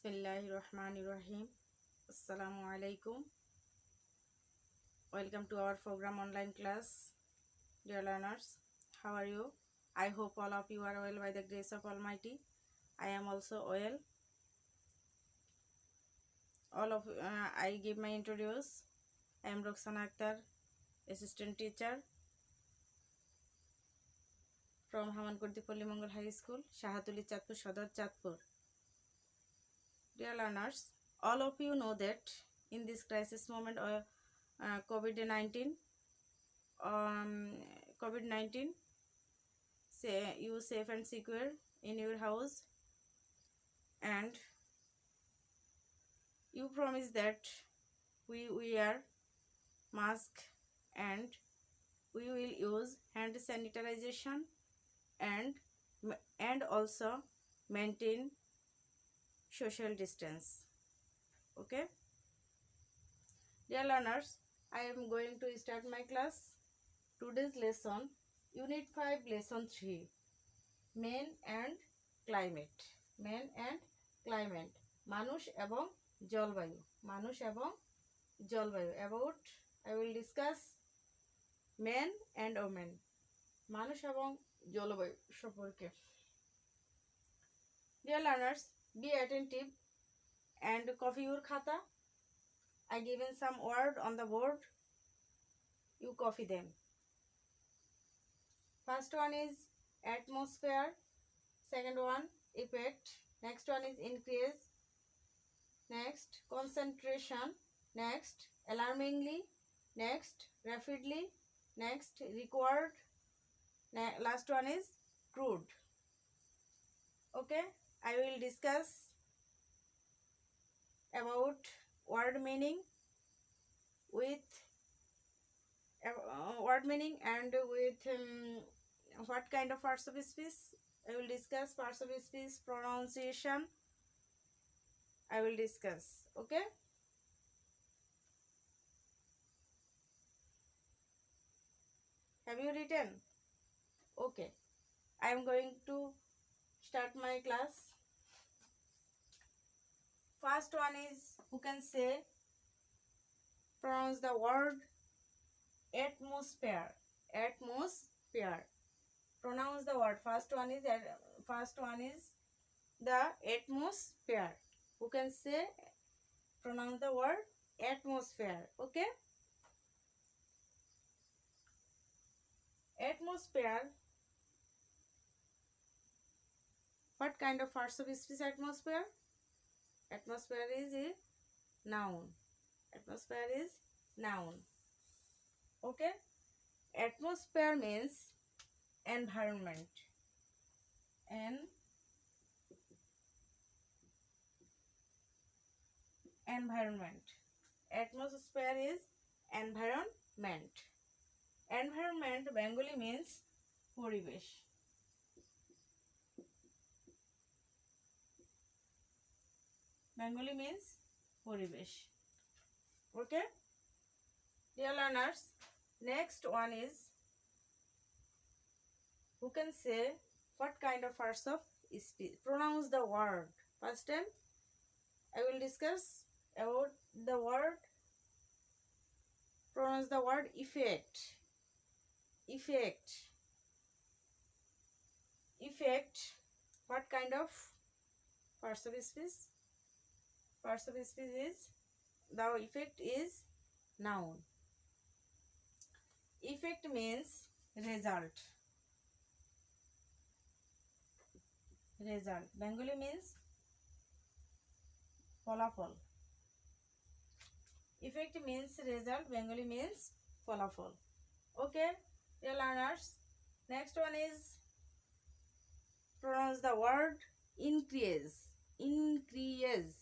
Bismillahirrahmanirrahim. Assalamu alaikum. Welcome to our program online class. Dear learners, how are you? I hope all of you are well by the grace of Almighty. I am also well. I give my introduce. I am Roxana Akhtar, assistant teacher from Hamankurdi Polymongol High School, Shahatuli Chatpur Sadar Chatpur. Dear learners, all of you know that in this crisis moment COVID-19, COVID-19, say you safe and secure in your house, and you promise that we wear mask and we will use hand sanitization and also maintain social distance. Okay, dear learners, I am going to start my class. Today's lesson, Unit 5, Lesson 3, Men and Climate. Men and Climate. মানুষ এবং জলবায়ু. মানুষ এবং জলবায়ু. About, I will discuss men and women. মানুষ এবং জলবায়ু সম্পর্কে. Dear learners, be attentive and copy your khata. I given some word on the board. You copy them. First one is atmosphere. Second one, effect. Next one is increase. Next, concentration. Next, alarmingly. Next, rapidly. Next, required. Last one is crude. Okay, I will discuss about word meaning with word meaning and with what kind of parts of speech. I will discuss parts of speech, pronunciation. I will discuss. Okay. Have you written? Okay. I am going to start my class. First one is, who can say, pronounce the word atmosphere. Atmosphere. Pronounce the word. First one is the atmosphere. Who can say, pronounce the word atmosphere. Okay. Atmosphere. What kind of parts of speech atmosphere? Atmosphere is a noun. Atmosphere is noun. Okay. Atmosphere means environment. Environment. Atmosphere is environment. Environment Bengali means পরিবেশ. Bengali means পরিবেশ. Okay. Dear learners, next one is, who can say what kind of parts of speech. Pronounce the word. First time I will discuss about the word. Pronounce the word effect. Effect. Effect. What kind of parts of speech? Parts of speech is, the effect is noun. Effect means result. Result. Bengali means ফলাফল. Effect means result. Bengali means ফলাফল. Okay, dear learners, next one is, pronounce the word increase. Increase.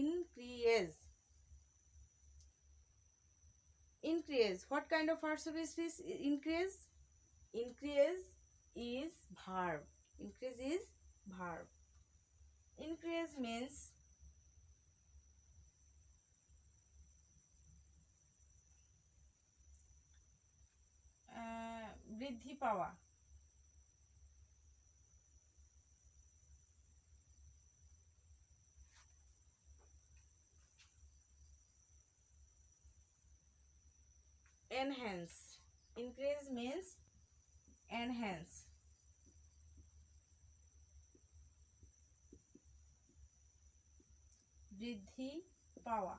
Increase. Increase. What kind of parts of speech increase? Increase is verb. Increase is verb. Increase means বৃদ্ধি পাওয়া. enhance. Increase means enhance. বৃদ্ধি পাওয়া.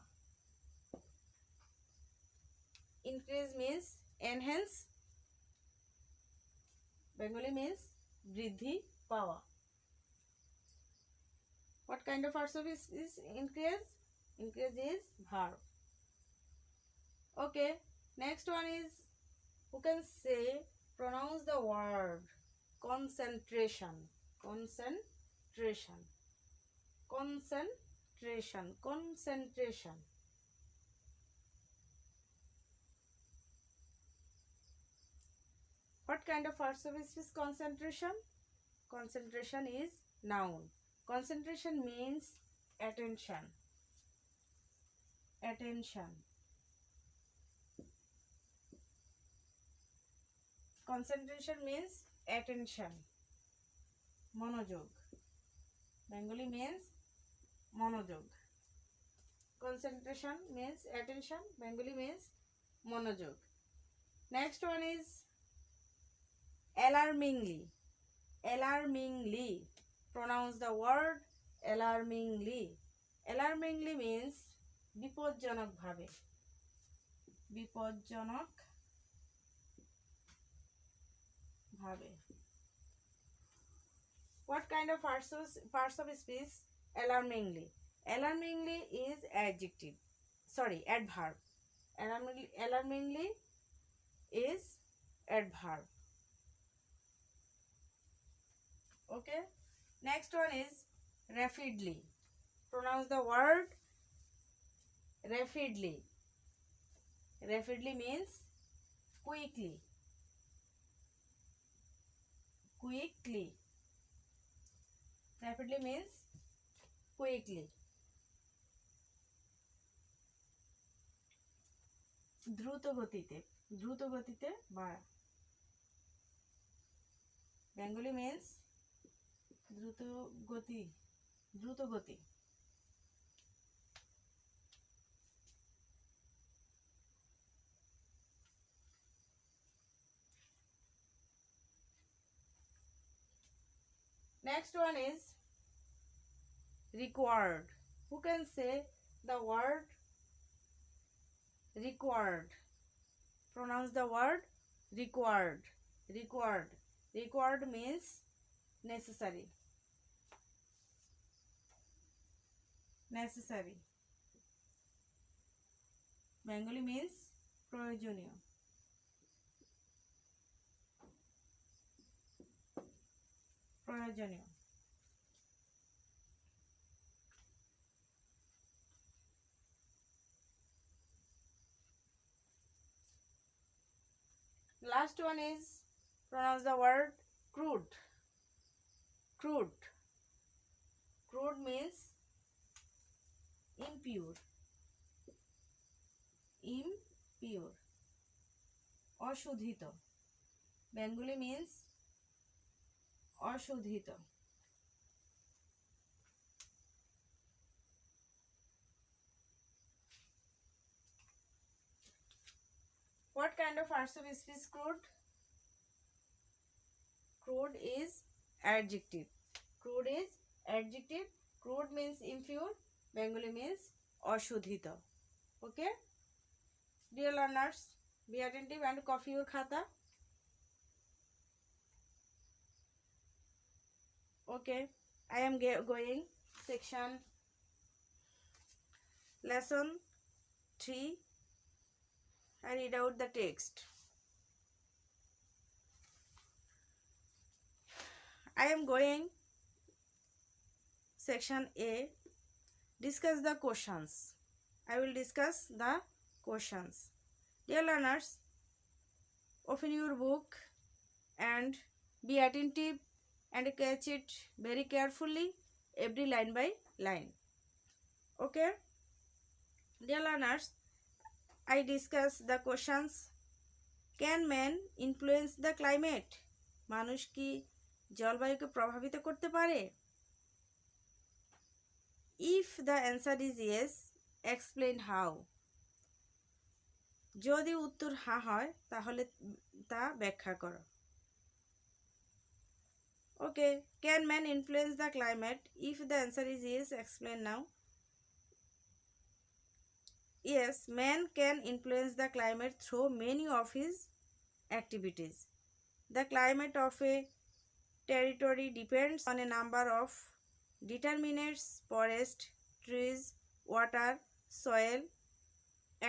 Increase means enhance. Bengali means বৃদ্ধি পাওয়া. What kind of verb is increase? Increase is verb. Okay, next one is, who can say, pronounce the word concentration. Concentration. Concentration. Concentration. What kind of verb is concentration? Concentration is noun. Concentration means attention. Attention. Concentration means attention. Monojog. Bengali means monojog. Concentration means attention. Bengali means monojog. Next one is alarmingly. Alarmingly. Pronounce the word alarmingly. Alarmingly means বিপজ্জনক ভাবে. বিপজ্জনক ভাবে. What kind of parts of speech? Alarmingly. Alarmingly is adjective. Sorry, adverb. Alarmingly is adverb. Okay. Next one is rapidly. Pronounce the word rapidly. Rapidly means quickly. Quickly. Rapidly means quickly. দ্রুত গতিতে. দ্রুত গতিতে বাড়া. Bengali means দ্রুত গতি. দ্রুত গতি. Next one is required. Who can say the word required? Pronounce the word required. Required. Required means necessary. Necessary. Bengali means প্রয়োজনীয়. প্রয়োজনীয়. Last one is, pronounce the word crude. Crude. Crude means impure. Impure. অশুদ্ধিত. Bengali means অশুদ্ধিত. What kind of verb is crude? Crude is adjective. Crude is adjective. Crude means impure. Bengali means অশুদ্ধিত. Okay? Dear learners, be attentive and copy your khata. Okay, I am going section lesson 3. I read out the text. I am going section A. Discuss the questions. I will discuss the questions. Dear learners, open your book and be attentive and catch it very carefully, every line by line. Okay? Dear learners, I discuss the questions. Can man influence the climate? মানুষ কি জলবায়ুকে প্রভাবিত করতে পারে? If the answer is yes, explain how. যদি উত্তর হ্যাঁ হয় তাহলে তা ব্যাখ্যা করো। Okay, can man influence the climate? If the answer is yes, explain now. Yes, man can influence the climate through many of his activities. The climate of a territory depends on a number of determinants: forest, trees, water, soil,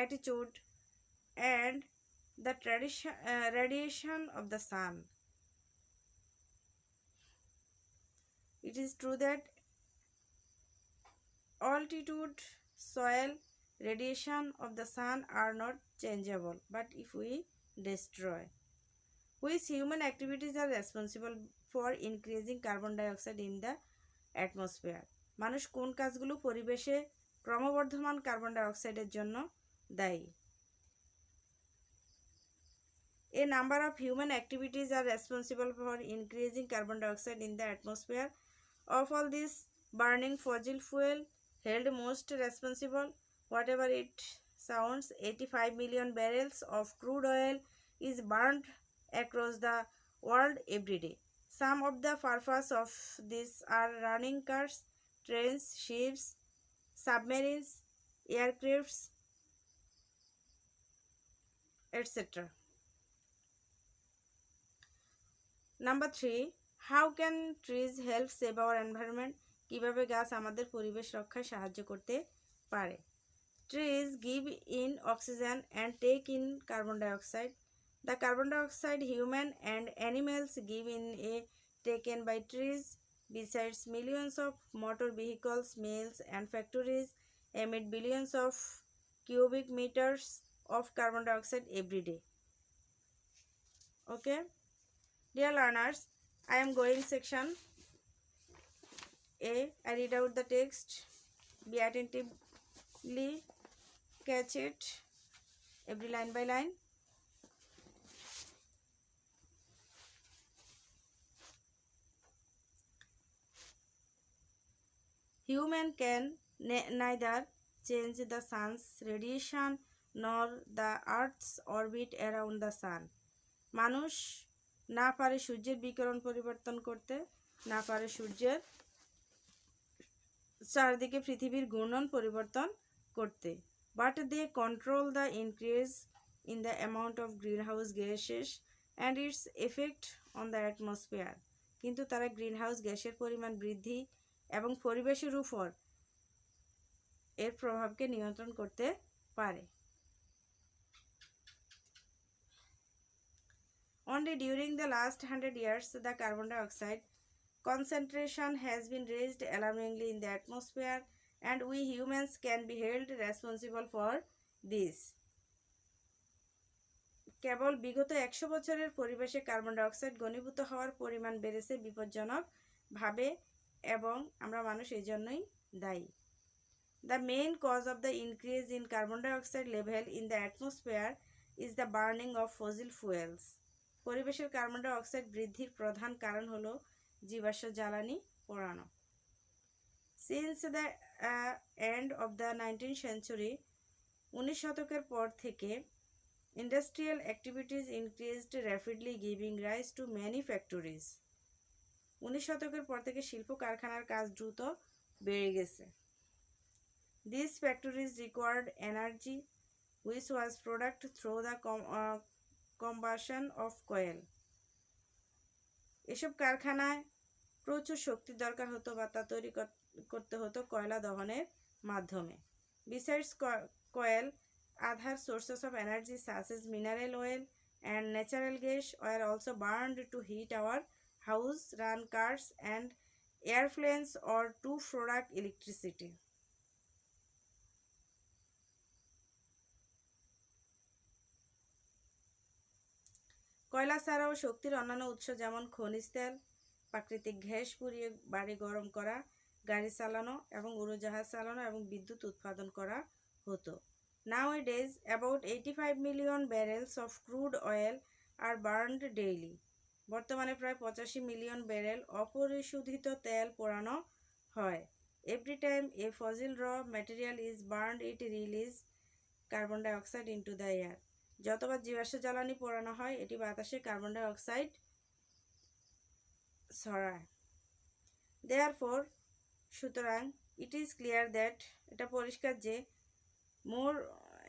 altitude, and the radiation of the sun. It is true that altitude, soil, radiation of the sun are not changeable, but if we destroy. Which human activities are responsible for increasing carbon dioxide in the atmosphere? মানুষ কোন কাজগুলো পরিবেশে ক্রমবর্ধমান carbon ডাইঅক্সাইডের জন্য দায়ী? A number of human activities are responsible for increasing carbon dioxide in the atmosphere. Of all this, burning fossil fuel held most responsible. Whatever it sounds, 85 million barrels of crude oil is burned across the world every day. Some of the purpose of this are running cars, trains, ships, submarines, aircrafts, etc. Number 3, how can trees help save our environment? কিভাবে গাছ আমাদের পরিবেশ রক্ষায় সাহায্য করতে পারে? Trees give in oxygen and take in carbon dioxide. The carbon dioxide human and animals give in is taken by trees. Besides, millions of motor vehicles, mills, and factories emit billions of cubic meters of carbon dioxide every day. Okay, dear learners, I am going section A. I read out the text. Be attentively, catch it every line by line. Human can neither change the sun's radiation nor the earth's orbit around the sun. মানুষ না পারে সূর্যের বিকিরণ পরিবর্তন করতে, না পারে সূর্যের চারদিকে পৃথিবীর ঘূর্ণন পরিবর্তন করতে। But they control the increase in the amount of greenhouse gases and its effect on the atmosphere. কিন্তু তারা গ্রিনহাউস গ্যাসের পরিমাণ বৃদ্ধি এবং পরিবেশের উপর এর প্রভাবকে নিয়ন্ত্রণ করতে পারে। Only during the last 100 years, the carbon dioxide concentration has been raised alarmingly in the atmosphere, and we humans can be held responsible for this. কেবল বিগত 100 বছরের পরিবেশে কার্বন ডাইঅক্সাইড ঘনীভূত হওয়ার পরিমাণ বেড়েছে বিপজ্জনকভাবে এবং আমরা মানুষ এই জন্যই দায়ী। The main cause of the increase in carbon dioxide level in the atmosphere is the burning of fossil fuels. পরিবেশের কার্বন ডাইঅক্সাইড বৃদ্ধির প্রধান কারণ হলো জীবাশ্ম জ্বালানি পোড়ানো। Since the end of the 19th century, 19 শতকের পর থেকে industrial activities increased rapidly, giving rise to many factories. 19 শতকের পর থেকে শিল্প কারখানার কাজ দ্রুত বেড়ে গেছে। These factories required energy, which was produced through the combustion of coal. এসব কারখানায় প্রচুর শক্তি দরকার হতো বা তা তৈরি করতে হতো কয়লা দহনের মাধ্যমে। Besides coal, other sources of energy such as mineral oil and natural gas were also burned to heat our house, run cars and airplanes, or to produce electricity. কয়লা ছাড়াও শক্তির অন্যান্য উৎস যেমন খনিজ তেল, প্রাকৃতিক গ্যাস পুড়িয়ে বাড়ি গরম করা, গাড়ি চালানো এবং উড়োজাহাজ চালানো এবং বিদ্যুৎ উৎপাদন করা হতো। Nowadays, about 85 million barrels of crude oil are burned daily. বর্তমানে প্রায় 85 মিলিয়ন ব্যারেল অপরিশোধিত তেল পোড়ানো হয়। Every time a fossil raw material is burned, it releases carbon dioxide into the air. যতবার জীবাশ্ম জ্বালানি পোড়ানো হয় এটি বাতাসে কার্বন ডাই অক্সাইড ছড়ায়। দেয়ারফর সুতরাং ইট ইজ ক্লিয়ার দ্যাট এটা পরিষ্কার যে more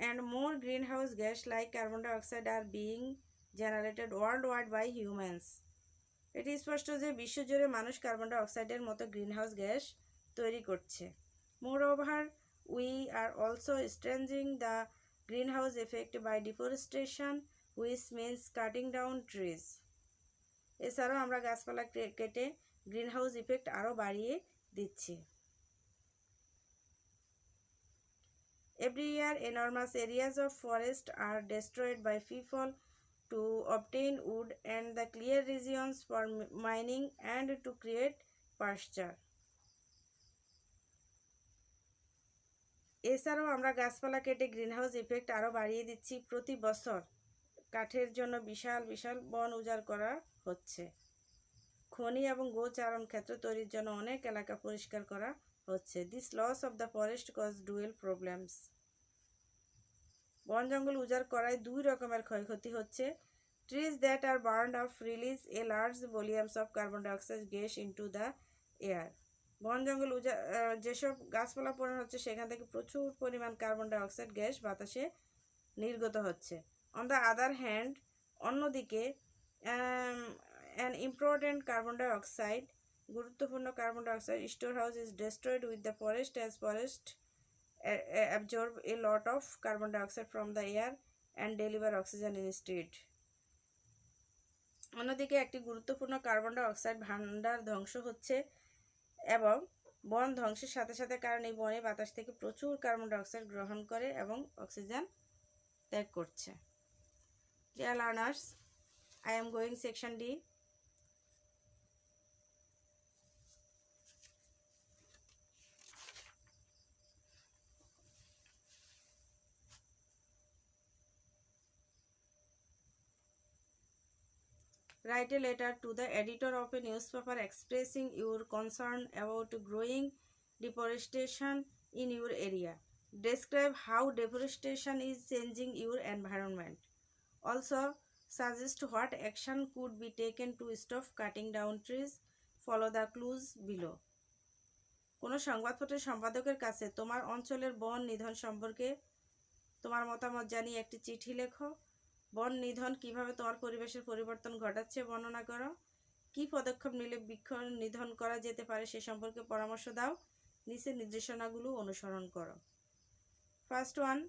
and more greenhouse gas like carbon dioxide are being generated worldwide by humans. এটি স্পষ্ট যে বিশ্বজুড়ে মানুষ কার্বন ডাই অক্সাইডের মতো গ্রিন হাউস গ্যাস তৈরি করছে। Moreover we are also strengthening the green house effect by deforestation which means cutting down trees. এছাড়াও আমরা গাছপালা কেটে গ্রিন হাউস ইফেক্ট আরও বাড়িয়ে দিচ্ছি। Every year, enormous areas of forest are destroyed by people to obtain wood and the clear regions for mining and to create pasture. এছাড়াও আমরা গাছপালা কেটে গ্রিনহাউস ইফেক্ট আরও বাড়িয়ে দিচ্ছি। প্রতি বছর কাঠের জন্য বিশাল বিশাল বন উজাড় করা হচ্ছে। খনি এবং গোচারণ ক্ষেত্র তৈরির জন্য অনেক এলাকা পরিষ্কার করা হচ্ছে। This loss of the forest cause dual problems. বন জঙ্গল উজাড় করায় দুই রকমের ক্ষয়ক্ষতি হচ্ছে। Trees that are burned off release a large volumes of carbon dioxide gas into the air. বন জঙ্গল যেসব গাছপালা পোড়ানো হচ্ছে সেখান থেকে প্রচুর পরিমাণ কার্বন ডাইঅক্সাইড গ্যাস বাতাসে নির্গত হচ্ছে। অন দ্য আদার হ্যান্ড, অন্যদিকে an important carbon dioxide, গুরুত্বপূর্ণ carbon dioxide store house is destroyed with the forest as forest absorb a lot of carbon dioxide from the air and deliver oxygen instead. অন্যদিকে একটি গুরুত্বপূর্ণ carbon dioxide ভান্ডার ধ্বংস হচ্ছে এবং বন ধ্বংসের সাথে সাথে কারণ এই বনে বাতাস থেকে প্রচুর কার্বন ডাইঅক্সাইড গ্রহণ করে এবং অক্সিজেন ত্যাগ করছে। Dear learners, I am going section D. Write a letter to the editor of a newspaper expressing your concern about growing deforestation in your area. Describe how deforestation is changing your environment. Also, suggest what action could be taken to stop cutting down trees. Follow the clues below. কোনো সংবাদপত্রের সম্পাদকের কাছে তোমার অঞ্চলের বন নিধন সম্পর্কে তোমার মতামত জানিয়ে একটি চিঠি লেখো। বন নিধন কিভাবে তোমার পরিবেশের পরিবর্তন ঘটাচ্ছে বর্ণনা করো। কি পদক্ষেপ নিলে বৃক্ষ নিধন করা যেতে পারে সে সম্পর্কে পরামর্শ দাও। নিচের নির্দেশনাগুলো অনুসরণ করো। First one,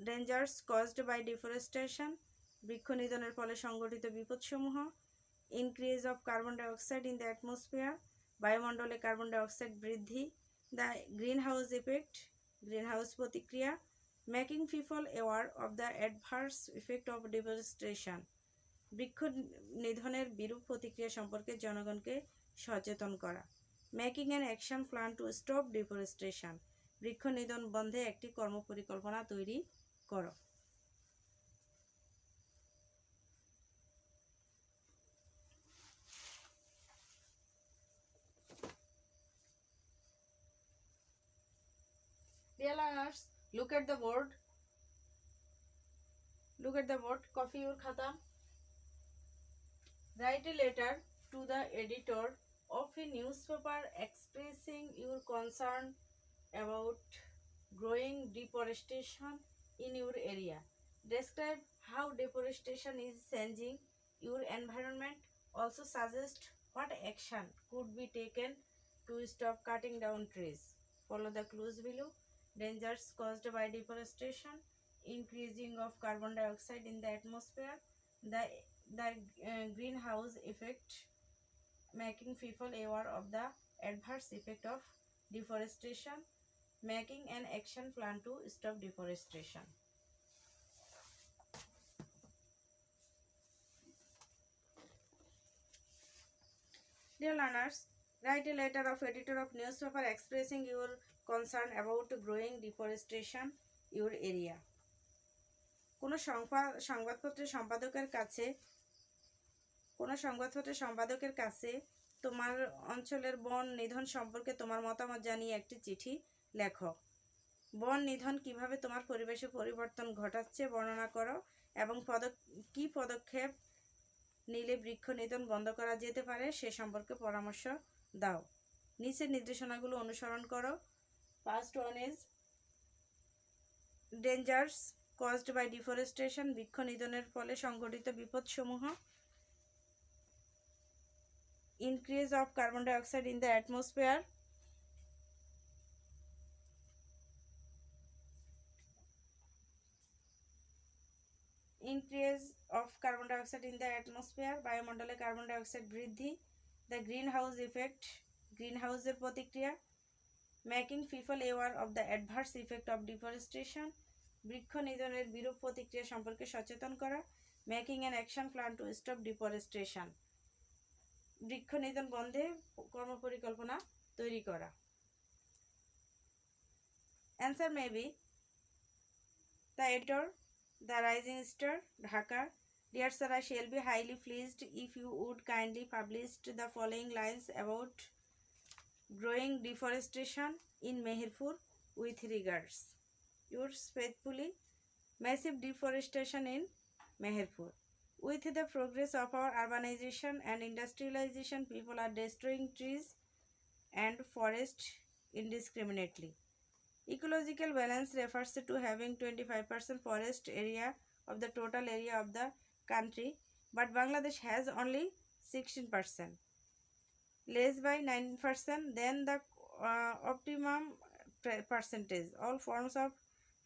dangers caused by deforestation. বৃক্ষ নিধনের ফলে সংঘটিত বিপদসমূহ। Increase of carbon dioxide in the atmosphere. বায়ুমণ্ডলে কার্বন ডাইঅক্সাইড বৃদ্ধি। The green house effect, green house প্রতিক্রিয়া। Making people aware of the adverse effect of deforestation. বৃক্ষ নিধনের বিরূপ প্রতিক্রিয়া সম্পর্কে জনগণকে সচেতন করা। Making an action plan to stop deforestation. বৃক্ষ নিধন বন্ধে একটি কর্মপরিকল্পনা তৈরি করো। Dear learners, look at the board. Look at the board. Copy your khata. Write a letter to the editor of a newspaper expressing your concern about growing deforestation in your area. Describe how deforestation is changing your environment. Also suggest what action could be taken to stop cutting down trees. Follow the clues below. Dangers caused by deforestation. Increasing of carbon dioxide in the atmosphere. The greenhouse effect. Making people aware of the adverse effect of deforestation. Making an action plan to stop deforestation. Dear learners, write a letter of editor of newspaper expressing your concern about growing deforestation your area. কোনো সংবাদপত্রের সম্পাদকের কাছে তোমার অঞ্চলের বন নিধন সম্পর্কে তোমার মতামত জানিয়ে একটি চিঠি লেখো। বন নিধন কিভাবে তোমার পরিবেশে পরিবর্তন ঘটাচ্ছে বর্ণনা করো এবং কী পদক্ষেপ নিলে বৃক্ষ নিধন বন্ধ করা যেতে পারে সে সম্পর্কে পরামর্শ দাও। নিচের নির্দেশনাগুলো অনুসরণ করো। First one is dangers caused by deforestation, বৃক্ষ নিধনের ফলে সংঘটিত বিপদসমূহ। Increase of carbon dioxide in the atmosphere, increase of carbon dioxide in the atmosphere, বায়ুমণ্ডলে কার্বন ডাইঅক্সাইড বৃদ্ধি। The green house effect, green হাউসের প্রতিক্রিয়া। Making people aware of the adverse effect of deforestation, বৃক্ষ নিধনের বিরূপ প্রতিক্রিয়া সম্পর্কে সচেতন করা। Making an action plan to stop deforestation, বৃক্ষ নিধন বন্ধে কর্মপরিকল্পনা তৈরি করা। Answer may be the editor, the rising star, Dhaka. Dear sir, I shall be highly pleased if you would kindly publish the following lines about growing deforestation in Meherpur with regards. Yours faithfully, massive deforestation in Meherpur. With the progress of our urbanization and industrialization, people are destroying trees and forests indiscriminately. Ecological balance refers to having 25% forest area of the total area of the country, but Bangladesh has only 16%, less by 9% than the optimum percentage. All forms of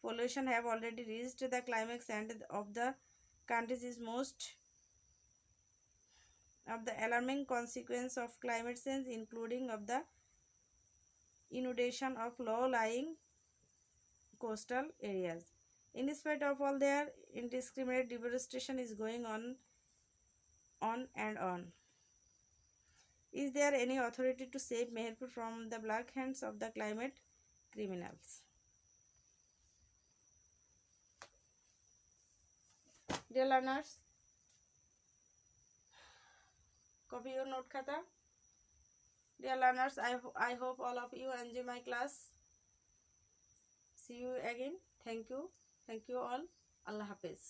pollution have already reached the climax and of the country's is most of the alarming consequence of climate change, including of the inundation of low-lying coastal areas. In spite of all their indiscriminate deforestation is going on and on. Is there any authority to save Meherpur from the black hands of the climate criminals? Dear learners, copy your note khata. Dear learners, I hope all of you enjoy my class. See you again. Thank you all. Allah Hafiz.